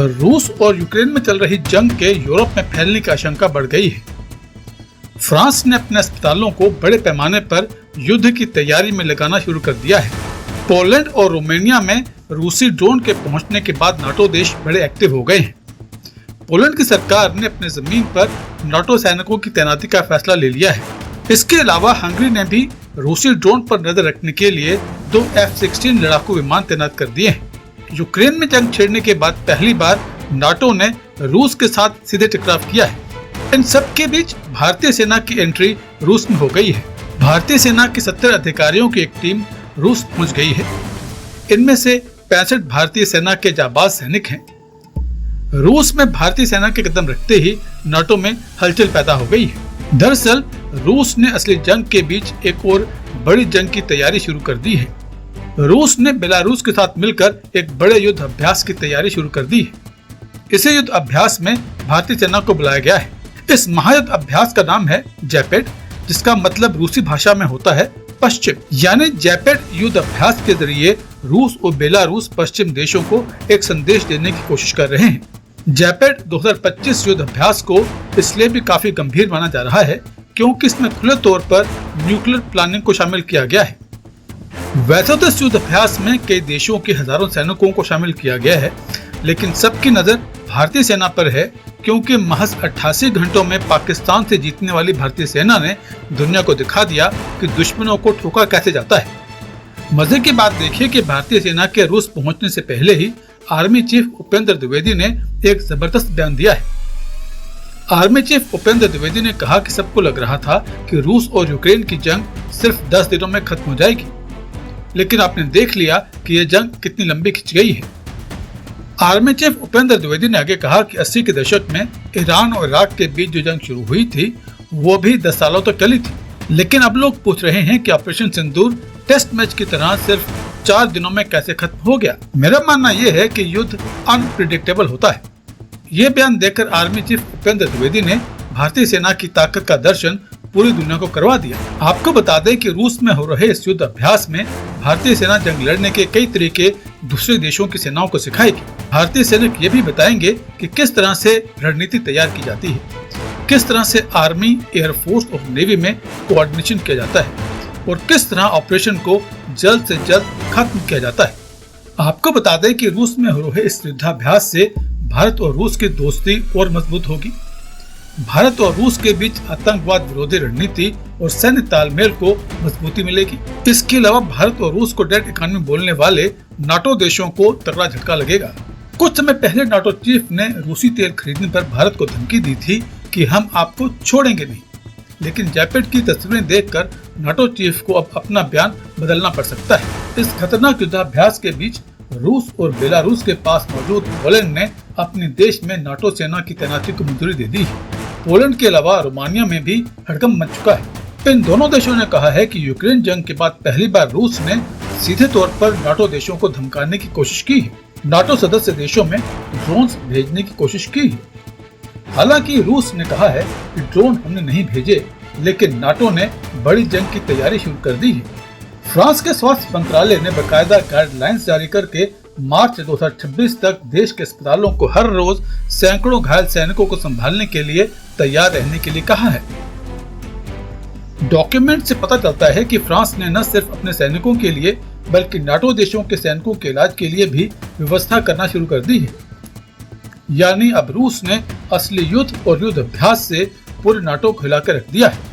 रूस और यूक्रेन में चल रही जंग के यूरोप में फैलने की आशंका बढ़ गई है। फ्रांस ने अपने अस्पतालों को बड़े पैमाने पर युद्ध की तैयारी में लगाना शुरू कर दिया है। पोलैंड और रोमानिया में रूसी ड्रोन के पहुंचने के बाद नाटो देश बड़े एक्टिव हो गए हैं। पोलैंड की सरकार ने अपने जमीन पर नाटो सैनिकों की तैनाती का फैसला ले लिया है। इसके अलावा हंगरी ने भी रूसी ड्रोन पर नजर रखने के लिए 2 F-16 लड़ाकू विमान तैनात कर दिए हैं। यूक्रेन में जंग छेड़ने के बाद पहली बार नाटो ने रूस के साथ सीधे टकराव किया है। इन सब के बीच भारतीय सेना की एंट्री रूस में हो गई है। भारतीय सेना के 70 अधिकारियों की एक टीम रूस पहुंच गई है। इनमें से 65 भारतीय सेना के जाबाज सैनिक हैं। रूस में भारतीय सेना के कदम रखते ही नाटो में हलचल पैदा हो गई है। दरअसल रूस ने असली जंग के बीच एक और बड़ी जंग की तैयारी शुरू कर दी है। रूस ने बेलारूस के साथ मिलकर एक बड़े युद्ध अभ्यास की तैयारी शुरू कर दी है। इसे युद्ध अभ्यास में भारतीय सेना को बुलाया गया है। इस महायुद्ध अभ्यास का नाम है जैपेड, जिसका मतलब रूसी भाषा में होता है पश्चिम। यानी जैपेड युद्ध अभ्यास के जरिए रूस और बेलारूस पश्चिम देशों को एक संदेश देने की कोशिश कर रहे हैं। जैपेड 2025 युद्ध अभ्यास को इसलिए भी काफी गंभीर माना जा रहा है क्योंकि इसमें खुले तौर पर न्यूक्लियर प्लानिंग को शामिल किया गया है। वैसे तो इस युद्ध अभ्यास में कई देशों के हजारों सैनिकों को शामिल किया गया है, लेकिन सबकी नजर भारतीय सेना पर है क्योंकि महज 88 घंटों में पाकिस्तान से जीतने वाली भारतीय सेना ने दुनिया को दिखा दिया कि दुश्मनों को ठोका कैसे जाता है। मजे की बात देखिए कि भारतीय सेना के रूस पहुंचने से पहले ही आर्मी चीफ उपेंद्र द्विवेदी ने एक जबरदस्त बयान दिया है। आर्मी चीफ उपेंद्र द्विवेदी ने कहा कि सबको लग रहा था कि रूस और यूक्रेन की जंग सिर्फ 10 दिनों में खत्म हो जाएगी, लेकिन आपने देख लिया कि यह जंग कितनी लंबी खिंच गई है। आर्मी चीफ उपेंद्र द्विवेदी ने आगे कहा कि 80 के दशक में ईरान और इराक के बीच जो जंग शुरू हुई थी वो भी 10 सालों तक चली थी, लेकिन अब लोग पूछ रहे हैं कि ऑपरेशन सिंदूर टेस्ट मैच की तरह सिर्फ 4 दिनों में कैसे खत्म हो गया। मेरा मानना यह है कि युद्ध अनप्रिडिक्टेबल होता है। ये बयान देकर आर्मी चीफ उपेंद्र द्विवेदी ने भारतीय सेना की ताकत का दर्शन पूरी दुनिया को करवा दिया। आपको बता दें कि रूस में हो रहे इस युद्ध अभ्यास में भारतीय सेना जंग लड़ने के कई तरीके दूसरे देशों की सेनाओं को सिखाएगी। भारतीय सैनिक ये भी बताएंगे कि किस तरह से रणनीति तैयार की जाती है, किस तरह से आर्मी, एयरफोर्स और नेवी में कोऑर्डिनेशन किया जाता है और किस तरह ऑपरेशन को जल्द से जल्द खत्म किया जाता है। आपको बता दें कि रूस में हो रहे इस युद्धाभ्यास से भारत और रूस की दोस्ती और मजबूत होगी। भारत और रूस के बीच आतंकवाद विरोधी रणनीति और सैन्य तालमेल को मजबूती मिलेगी। इसके अलावा भारत और रूस को डायरेक्ट इकोनॉमी बोलने वाले नाटो देशों को तगड़ा झटका लगेगा। कुछ समय पहले नाटो चीफ ने रूसी तेल खरीदने पर भारत को धमकी दी थी कि हम आपको छोड़ेंगे नहीं, लेकिन जैपेड की तस्वीरें देखकर नाटो चीफ को अब अपना बयान बदलना पड़ सकता है। इस खतरनाक युद्धाभ्यास के बीच रूस और बेलारूस के पास मौजूद पोलैंड ने अपने देश में नाटो सेना की तैनाती को मंजूरी दे दी है। पोलैंड के अलावा रोमानिया में भी हड़कंप मच चुका है। इन दोनों देशों ने कहा है कि यूक्रेन जंग के बाद पहली बार रूस ने सीधे तौर पर नाटो देशों को धमकाने की कोशिश की है। नाटो सदस्य देशों में ड्रोन्स भेजने की कोशिश की है। हालांकि रूस ने कहा है कि ड्रोन हमने नहीं भेजे, लेकिन नाटो ने बड़ी जंग की तैयारी शुरू कर दी है। फ्रांस के स्वास्थ्य मंत्रालय ने बाकायदा गाइडलाइंस जारी करके मार्च 2026 तक देश के अस्पतालों को हर रोज सैकड़ों घायल सैनिकों को संभालने के लिए तैयार रहने के लिए कहा है। डॉक्यूमेंट से पता चलता है कि फ्रांस ने न सिर्फ अपने सैनिकों के लिए बल्कि नाटो देशों के सैनिकों के इलाज के लिए भी व्यवस्था करना शुरू कर दी है। यानी अब रूस ने असली युद्ध और युद्ध अभ्यास से पूरे नाटो को हिलाकर रख दिया है।